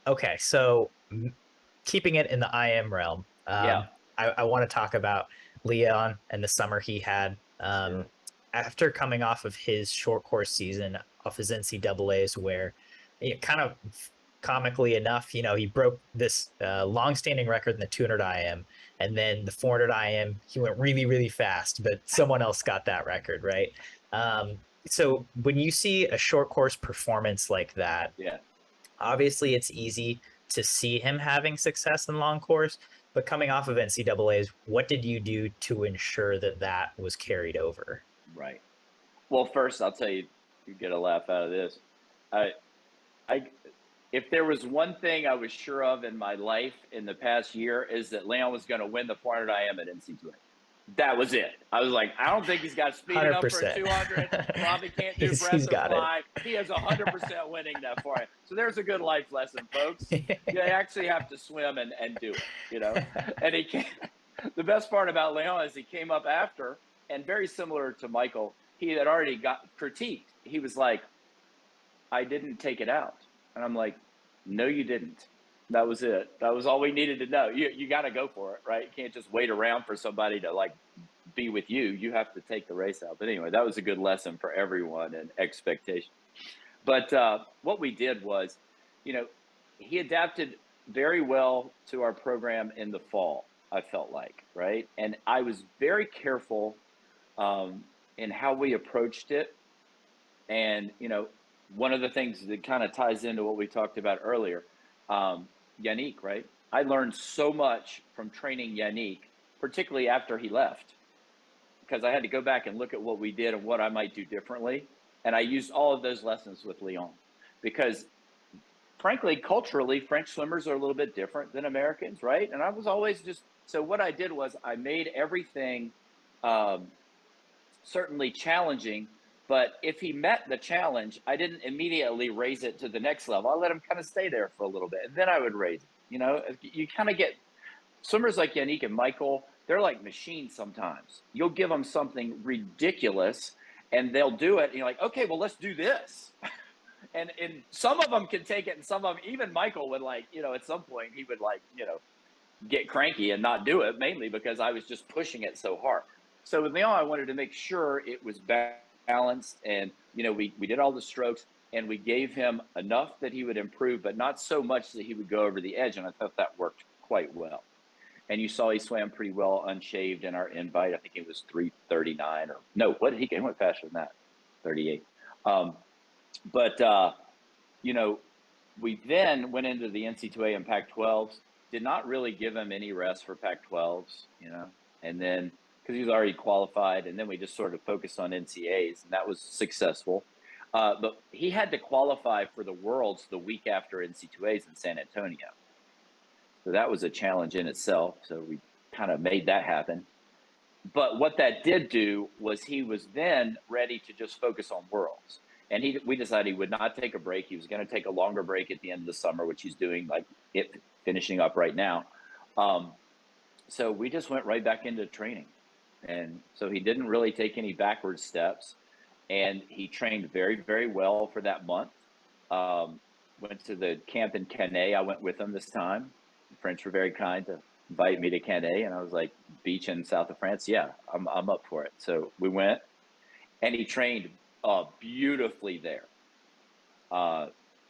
Okay, so keeping it in the IM realm, Yeah, I want to talk about Leon and the summer he had. sure. After coming off of his short course season, off his NCAA's, where it kind of comically enough, he broke this long-standing record in the 200 IM, and then the 400 IM, he went really, really fast, but someone else got that record, right? So when you see a short course performance like that, Yeah. obviously it's easy to see him having success in long course, but coming off of NCAA's, what did you do to ensure that that was carried over? Right. Well, first, I'll tell you, you get a laugh out of this. I, I, if there was one thing I was sure of in my life in the past year is that Leon was going to win the 400 IM at NC2A. That was it. I was like, I don't think he's got speed enough for a 100%. 200. Probably can't do he's breath or got it. fly. He is 100% winning that for him. So there's a good life lesson, folks. You actually have to swim and do it. And he came, the best part about Leon is he came up after, and very similar to Michael, he had already got critiqued. He was like, I didn't take it out. And I'm like, no, you didn't. That was it. That was all we needed to know. You got to go for it, right? You can't just wait around for somebody to like be with you. You have to take the race out. But anyway, that was a good lesson for everyone and expectation. But what we did was, you know, he adapted very well to our program in the fall, I felt like, right? And I was very careful in how we approached it. And, one of the things that kind of ties into what we talked about earlier, Yannick, right? I learned so much from training Yannick, particularly after he left, because I had to go back and look at what we did and what I might do differently. And I used all of those lessons with Leon because, frankly, culturally, French swimmers are a little bit different than Americans, right? And I was always so what I did was I made everything um, certainly challenging. But if he met the challenge, I didn't immediately raise it to the next level. I let him kind of stay there for a little bit, and then I would raise it. You kind of get swimmers like Yannick and Michael. They're like machines sometimes. You'll give them something ridiculous, and they'll do it. And you're like, okay, well, let's do this. And some of them can take it, and some of them, even Michael would at some point he would get cranky and not do it, mainly because I was just pushing it so hard. So with Leon, I wanted to make sure it was balanced, and we did all the strokes, and we gave him enough that he would improve, but not so much that he would go over the edge. And I thought that worked quite well. And you saw he swam pretty well unshaved in our invite. I think it was 3:39 or no, what did he get? He went faster than that, 38. But you know, we then went into the NC2A and Pac-12s. Did not really give him any rest for Pac-12s, and then because he was already qualified, and then we just sort of focused on NCAs, and that was successful. But he had to qualify for the Worlds the week after NC2As in San Antonio, so that was a challenge in itself. So we kind of made that happen. But what that did do was he was then ready to just focus on Worlds. And we decided he would not take a break. He was going to take a longer break at the end of the summer, which he's doing, like it finishing up right now. So we just went right back into training. And so he didn't really take any backward steps. And he trained very, very well for that month. Went to the camp in Canet. I went with him this time. The French were very kind to invite me to Canet. And I was like, beach in south of France? Yeah, I'm up for it. So we went, and he trained beautifully there,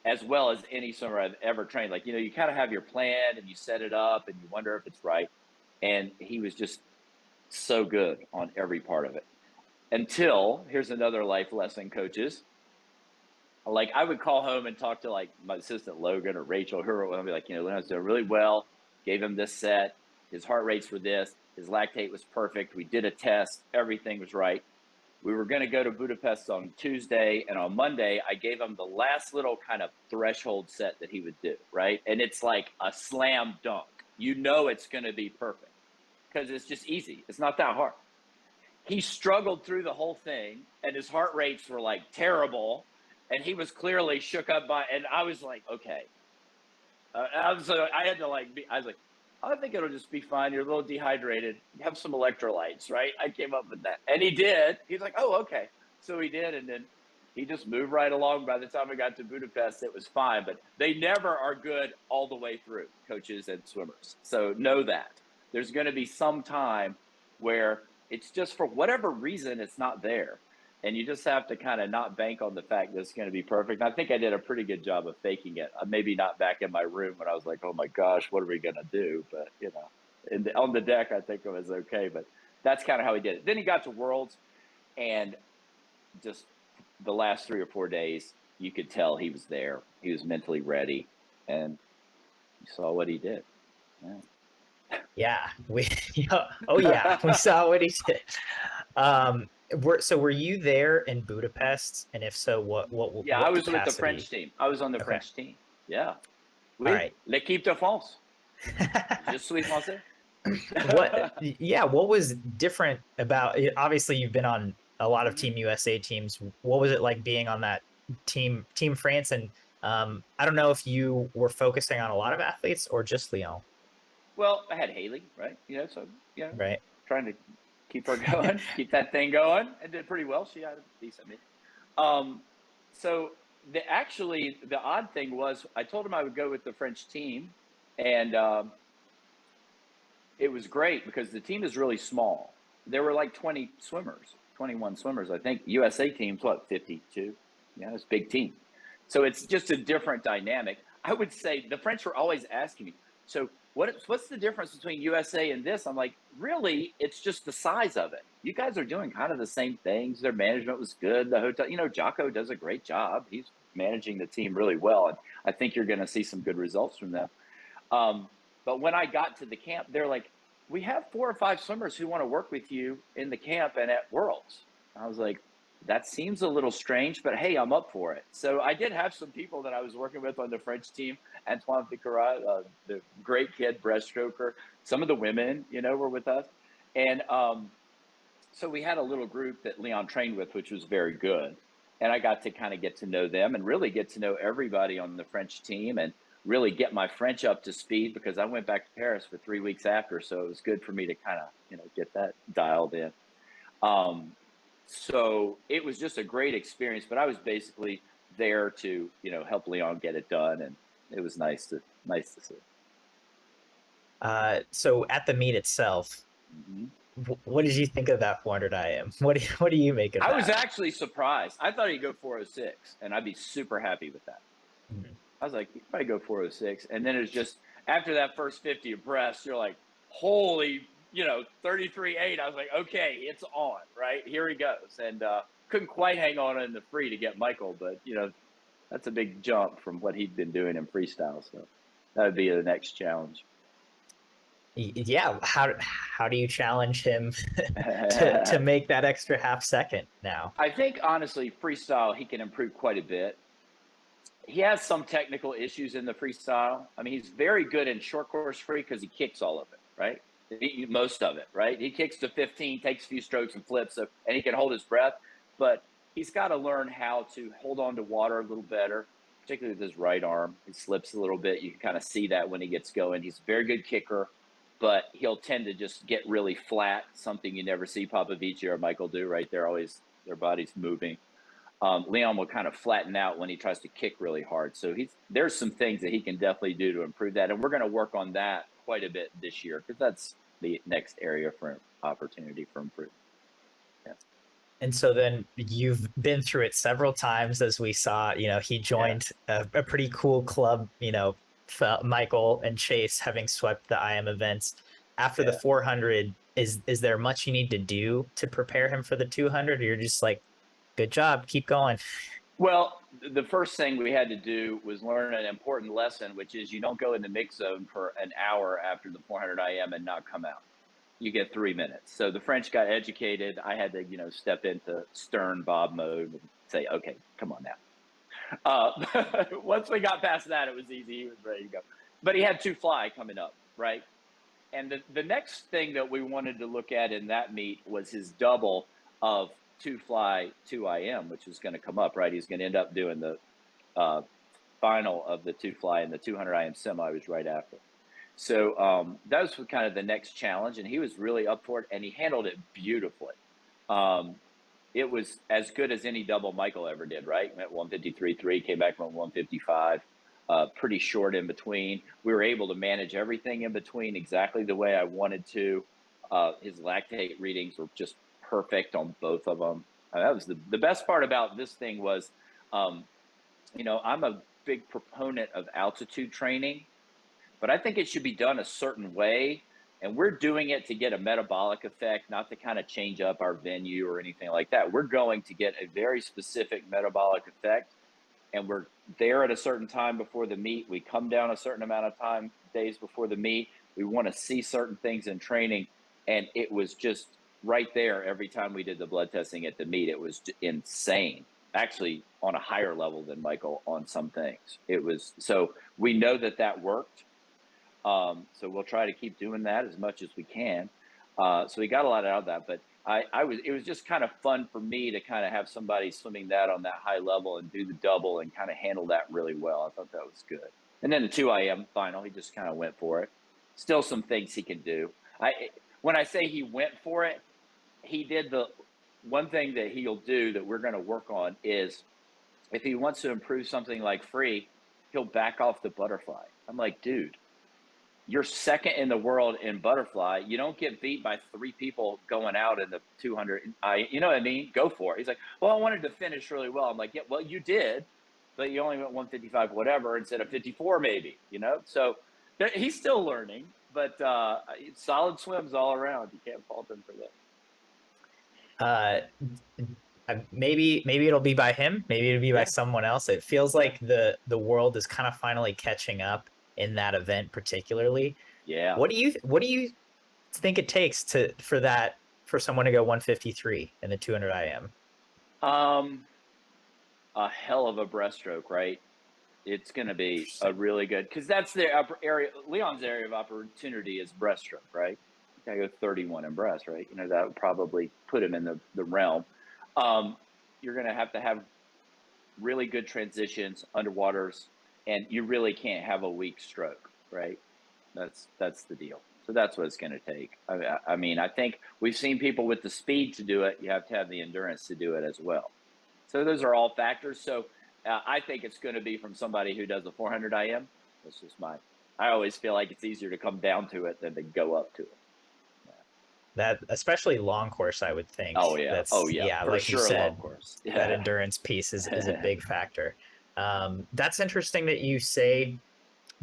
as well as any swimmer I've ever trained. Like, you kind of have your plan and you set it up and you wonder if it's right. And he was just so good on every part of it. Until, here's another life lesson, coaches. Like, I would call home and talk to like my assistant Logan or Rachel, who I'd be like, Leon's doing really well. Gave him this set. His heart rates were this. His lactate was perfect. We did a test. Everything was right. We were going to go to Budapest on Tuesday, and on Monday, I gave him the last little kind of threshold set that he would do, right? And it's like a slam dunk. It's going to be perfect because it's just easy. It's not that hard. He struggled through the whole thing, and his heart rates were like terrible, and he was clearly shook up and I was like, okay. I was like, I think it'll just be fine. You're a little dehydrated. Have some electrolytes, right? I came up with that. And he did. He's like, oh, okay. So he did. And then he just moved right along. By the time we got to Budapest, it was fine. But they never are good all the way through, coaches and swimmers. So know that. There's going to be some time where it's just for whatever reason, it's not there. And you just have to kind of not bank on the fact that it's going to be perfect. And I think I did a pretty good job of faking it. Maybe not back in my room when I was like, oh my gosh, what are we going to do? But, you know, on the deck, I think it was okay. But that's kind of how he did it. Then he got to Worlds, and just the last 3 or 4 days, you could tell he was there. He was mentally ready, and you saw what he did. Yeah. Yeah, we. Oh yeah, we saw what he did. Were you there in Budapest? And if so, what? Yeah, what I was capacity? with the French team. I was on the French team. Yeah. Oui, All right. L'équipe de France. Je suis français. What was different about it? Obviously, you've been on a lot of Team USA teams. What was it like being on that Team France? And I don't know if you were focusing on a lot of athletes or just Léon. Well, I had Haley, right? So right. Trying to keep her going, keep that thing going, and did pretty well. She had a decent meet. So the odd thing was, I told him I would go with the French team, and it was great because the team is really small. There were like 21 swimmers, I think. USA team's 52? Yeah, it's a big team. So it's just a different dynamic. I would say the French were always asking me, so what's the difference between USA and this? I'm like, really, it's just the size of it. You guys are doing kind of the same things. Their management was good. The hotel, Jocko does a great job. He's managing the team really well. And I think you're going to see some good results from them. But when I got to the camp, they're like, we have 4 or 5 swimmers who want to work with you in the camp and at Worlds. I was like, that seems a little strange, but hey, I'm up for it. So I did have some people that I was working with on the French team. Antoine Vicarat, the great kid, breaststroker. Some of the women, were with us. And so we had a little group that Léon trained with, which was very good. And I got to kind of get to know them and really get to know everybody on the French team and really get my French up to speed, because I went back to Paris for 3 weeks after. So it was good for me to kind of, get that dialed in. So it was just a great experience, but I was basically there to, help Léon get it done. And it was nice to see. So at the meet itself, what did you think of that 400 IM? What do you make of that? I was actually surprised. I thought he'd go 406, and I'd be super happy with that. I was like, he'd probably go 406. And then it was just, after that first 50 of breast, you're like, holy, 33.8. I was like, okay, it's on, right? Here he goes. And couldn't quite hang on in the free to get Michael, but, that's a big jump from what he'd been doing in freestyle. So that would be the next challenge. Yeah. How do you challenge him to make that extra half second now? I think, honestly, freestyle, he can improve quite a bit. He has some technical issues in the freestyle. I mean, he's very good in short course free because he kicks all of it, right? Most of it, right? He kicks to 15, takes a few strokes and flips, and he can hold his breath. But he's got to learn how to hold on to water a little better, particularly with his right arm. He slips a little bit. You can kind of see that when he gets going. He's a very good kicker, but he'll tend to just get really flat, something you never see Popovici or Michael do, right? They're always, their body's moving. Léon will kind of flatten out when he tries to kick really hard. So there's some things that he can definitely do to improve that. And we're going to work on that quite a bit this year, because that's the next area for opportunity for improvement. Yeah. And so then you've been through it several times, as we saw. He joined a pretty cool club, Michael and Chase having swept the IM events. After the 400, is there much you need to do to prepare him for the 200? Or you're just like, good job, keep going? Well, the first thing we had to do was learn an important lesson, which is you don't go in the mix zone for an hour after the 400 IM and not come out. You get 3 minutes. So the French got educated. I had to, step into stern Bob mode and say, okay, come on now. Once we got past that, it was easy. He was ready to go. But he had 2 fly coming up, right? And the next thing that we wanted to look at in that meet was his double of 2 fly 2 IM, which is going to come up, right? He's going to end up doing the final of the 2 fly, and the 200 IM semi was right after. So that was kind of the next challenge, and he was really up for it, and he handled it beautifully. it was as good as any double Michael ever did, right? Went 153.3, came back from 155, pretty short in between. We were able to manage everything in between exactly the way I wanted to. His lactate readings were just perfect on both of them. That was the best part about this thing was, you know, I'm a big proponent of altitude training, but I think it should be done a certain way. And we're doing it to get a metabolic effect, not to kind of change up our venue or anything like that. We're going to get a very specific metabolic effect. And we're there at a certain time before the meet. We come down a certain amount of time, days before the meet. We want to see certain things in training. And it was just right there every time we did the blood testing at the meet. It was insane, actually on a higher level than Michael on some things. It was, so we know that that worked. So we'll try to keep doing that as much as we can. So we got a lot out of that, but it was just kind of fun for me to kind of have somebody swimming that on that high level and do the double and kind of handle that really well. I thought that was good. And then the 2 IM final, he just kind of went for it. Still some things he can do. When I say he went for it, he did the one thing that he'll do that we're going to work on is if he wants to improve something like free, he'll back off the butterfly. I'm like, dude, you're second in the world in butterfly. You don't get beat by 3 people going out in the 200. You know what I mean? Go for it. He's like, well, I wanted to finish really well. I'm like, yeah, well, you did, but you only went 155, whatever, instead of 54 maybe, you know? So he's still learning, but solid swims all around. You can't fault him for that. Maybe it'll be by him. Maybe it'll be by someone else. It feels like the world is kind of finally catching up in that event, particularly. Yeah. What do you think it takes for someone to go 153 in the 200 IM? A hell of a breaststroke, right? It's going to be a really good, because that's the upper area. Leon's area of opportunity is breaststroke, right? You gotta go 31 in breast, right? You know, that would probably put him in the realm. You're going to have really good transitions, underwaters, and you really can't have a weak stroke, right? That's the deal. So that's what it's going to take. I mean, I think we've seen people with the speed to do it. You have to have the endurance to do it as well. So those are all factors. So I think it's going to be from somebody who does a 400 IM. That's just I always feel like it's easier to come down to it than to go up to it. That, especially long course, I would think. Oh yeah. Yeah, for like sure, you said, long course. Yeah. that endurance piece is a big factor. That's interesting that you say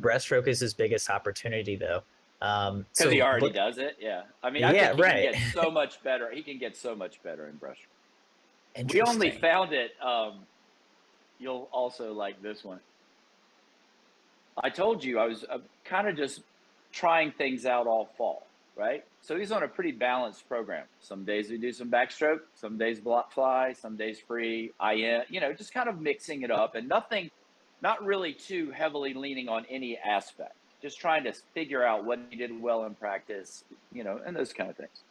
breaststroke is his biggest opportunity, though. Because he already does it. Yeah. I mean, I think he can get so much better. He can get so much better in breaststroke. We only found it. You'll also like this one. I told you I was kind of just trying things out all fall, right? So he's on a pretty balanced program. Some days we do some backstroke, some days block fly, some days free, IM, you know, just kind of mixing it up, and not really too heavily leaning on any aspect. Just trying to figure out what he did well in practice, you know, and those kind of things.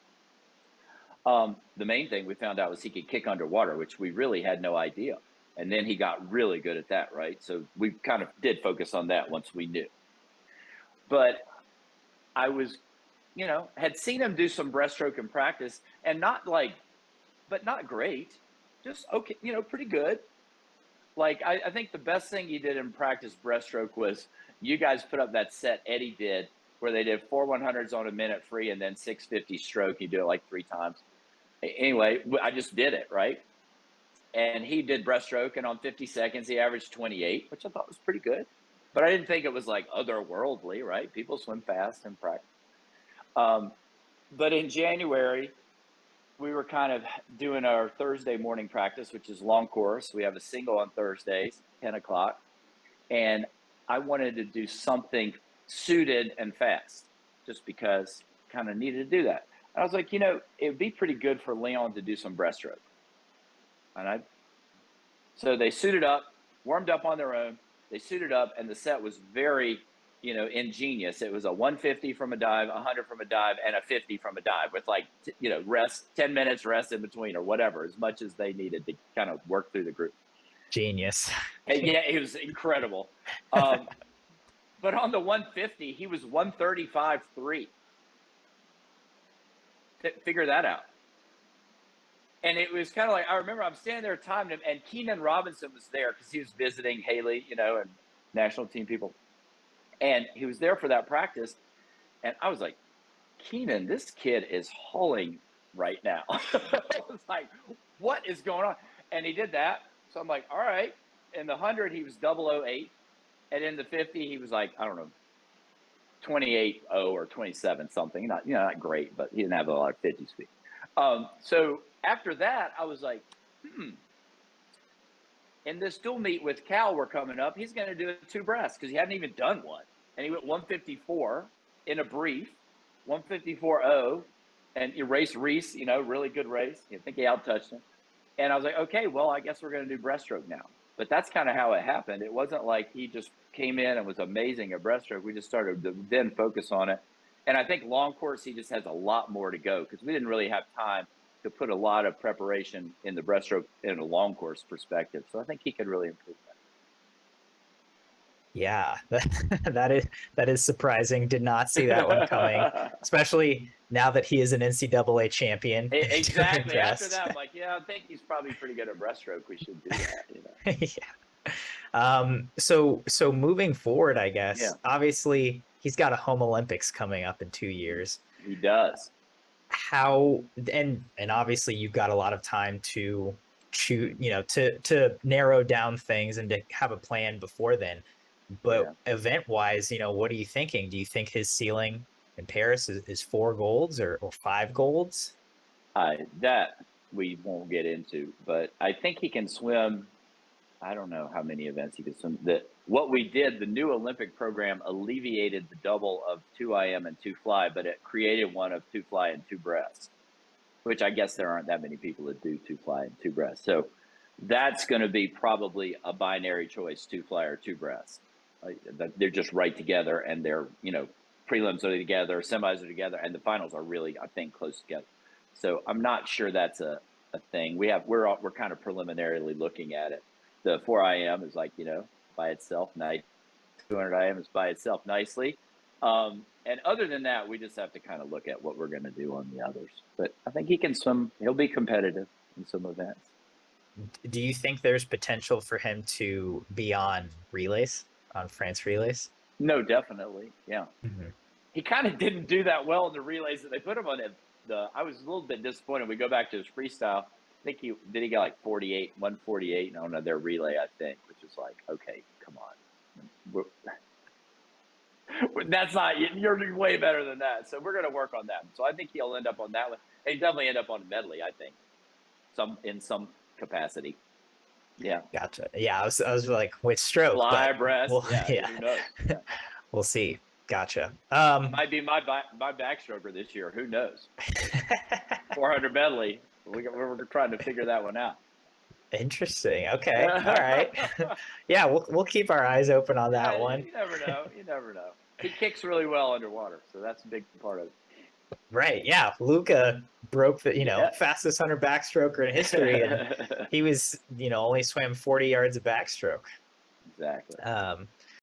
The main thing we found out was he could kick underwater, which we really had no idea. And then he got really good at that, right? So we kind of did focus on that once we knew. But I was, you know, had seen him do some breaststroke in practice, and not great, just okay, you know, pretty good. Like, I think the best thing he did in practice breaststroke was you guys put up that set Eddie did where they did 4 100s on a minute free and then 650 stroke. You do it like 3 times. Anyway, I just did it, right? And he did breaststroke, and on 50 seconds, he averaged 28, which I thought was pretty good. But I didn't think it was like otherworldly, right? People swim fast in practice. But in January, we were kind of doing our Thursday morning practice, which is long course. We have a single on Thursdays, 10 o'clock. And I wanted to do something suited and fast, just because kind of needed to do that. And I was like, you know, it would be pretty good for Leon to do some breaststroke. So they suited up, warmed up on their own. They suited up, and the set was very, you know, ingenious. It was a 150 from a dive, 100 from a dive, and a 50 from a dive with, like, you know, rest, 10 minutes rest in between or whatever, as much as they needed to kind of work through the group. Genius. And yeah, it was incredible. But on the 150, he was 135.3. Figure that out. And it was kind of like, I remember I'm standing there timing him, and Keenan Robinson was there because he was visiting Haley, and national team people. And he was there for that practice. And I was like, Keenan, this kid is hauling right now. I was like, what is going on? And he did that. So I'm like, all right. In the 100, he was 008. And in the 50, he was like, I don't know, 28-0 or 27 something. Not great, but he didn't have a lot of 50 speed. So after that, I was like, in this dual meet with Cal we're coming up, he's going to do 2 breasts because he hadn't even done one. And he went 154 in a brief, 154.0, and he raced Reese, really good race. I think he out-touched him. And I was like, okay, well, I guess we're going to do breaststroke now. But that's kind of how it happened. It wasn't like he just came in and was amazing at breaststroke. We just started to then focus on it. And I think long course, he just has a lot more to go because we didn't really have time to put a lot of preparation in the breaststroke in a long course perspective. So I think he could really improve that. Yeah, that is surprising. Did not see that one coming, especially now that he is an NCAA champion. Exactly. After that, I'm like, yeah, I think he's probably pretty good at breaststroke. We should do that. Yeah. So moving forward, I guess, obviously he's got a home Olympics coming up in 2 years. He does. How, and obviously you've got a lot of time to choose, to narrow down things and to have a plan before then. But event wise, what are you thinking? Do you think his ceiling in Paris is 4 golds or 5 golds? That we won't get into, but I think he can swim. I don't know how many events he could swim. What we did, the new Olympic program alleviated the double of 2 IM and 2 fly, but it created one of 2 fly and 2 breasts, which I guess there aren't that many people that do 2 fly and 2 breasts. So that's going to be probably a binary choice, 2 fly or 2 breasts. They're just right together, and they're, prelims are together, semis are together, and the finals are really, I think, close together. So I'm not sure that's a thing. We're kind of preliminarily looking at it. The 4 IM is like, by itself, nice. 200 IM is by itself nicely. And other than that, we just have to kind of look at what we're going to do on the others. But I think he can swim. He'll be competitive in some events. Do you think there's potential for him to be on relays, on France relays? No, definitely. Yeah. Mm-hmm. He kind of didn't do that well in the relays that they put him on. I was a little bit disappointed. We go back to his freestyle. I think he got like 148 on their relay, I think, which is like, okay, come on. That's not, you're way better than that. So we're going to work on that. So I think he'll end up on that one. He'll definitely end up on a medley, I think, in some capacity. Yeah. Gotcha. Yeah, I was like, with stroke. Fly, breast. Yeah. Who knows? Yeah. We'll see. Gotcha. Might be my backstroker this year. Who knows? 400 medley. We're trying to figure that one out. Interesting. Okay. All right. Yeah, we'll keep our eyes open on that one. You never know. He kicks really well underwater, so that's a big part of it. Right. Yeah. Luca broke the fastest 100 backstroker in history, and he was only swam 40 yards of backstroke. Exactly.